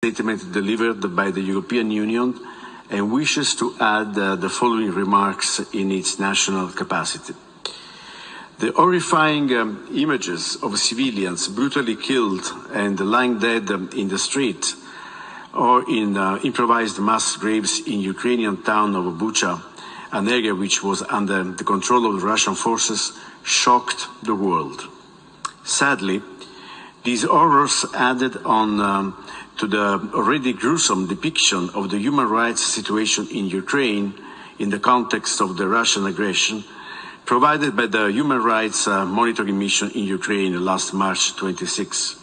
statement delivered by the European Union and wishes to add the following remarks in its national capacity. The horrifying images of civilians brutally killed and lying dead in the street or in improvised mass graves in Ukrainian town of Bucha, an area which was under the control of the Russian forces, shocked the world. Sadly, these horrors added on to the already gruesome depiction of the human rights situation in Ukraine in the context of the Russian aggression provided by the Human Rights Monitoring Mission in Ukraine last March 26.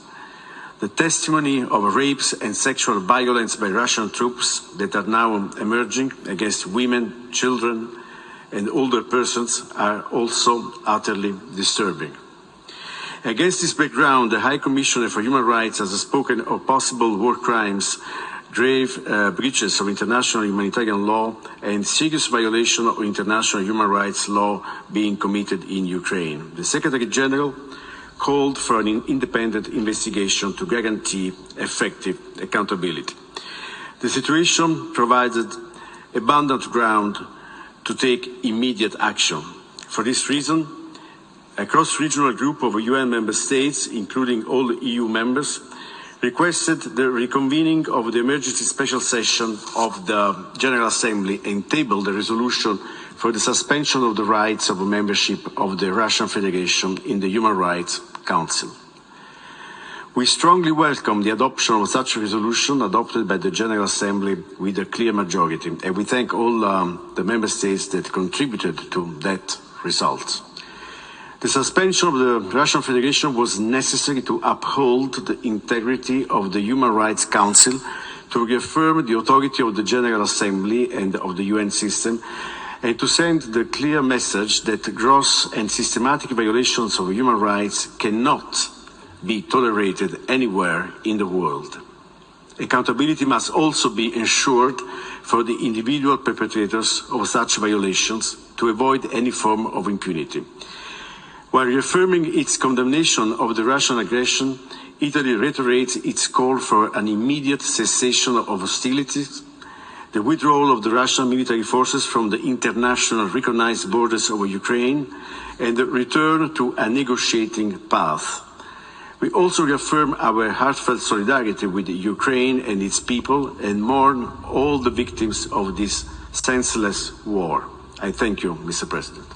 The testimony of rapes and sexual violence by Russian troops that are now emerging against women, children, and older persons are also utterly disturbing. Against this background, the High Commissioner for Human Rights has spoken of possible war crimes, grave breaches of international humanitarian law, and serious violation of international human rights law being committed in Ukraine. The Secretary General called for an independent investigation to guarantee effective accountability. The situation provided abundant ground to take immediate action. For this reason, a cross-regional group of UN member states, including all EU members, requested the reconvening of the emergency special session of the General Assembly and tabled a resolution for the suspension of the rights of membership of the Russian Federation in the Human Rights Council. We strongly welcome the adoption of such a resolution adopted by the General Assembly with a clear majority, and we thank all the member states that contributed to that result. The suspension of the Russian Federation was necessary to uphold the integrity of the Human Rights Council, to reaffirm the authority of the General Assembly and of the UN system, and to send the clear message that gross and systematic violations of human rights cannot be tolerated anywhere in the world. Accountability must also be ensured for the individual perpetrators of such violations to avoid any form of impunity. While reaffirming its condemnation of the Russian aggression, Italy reiterates its call for an immediate cessation of hostilities, the withdrawal of the Russian military forces from the international recognized borders of Ukraine, and the return to a negotiating path. We also reaffirm our heartfelt solidarity with Ukraine and its people and mourn all the victims of this senseless war. I thank you, Mr. President.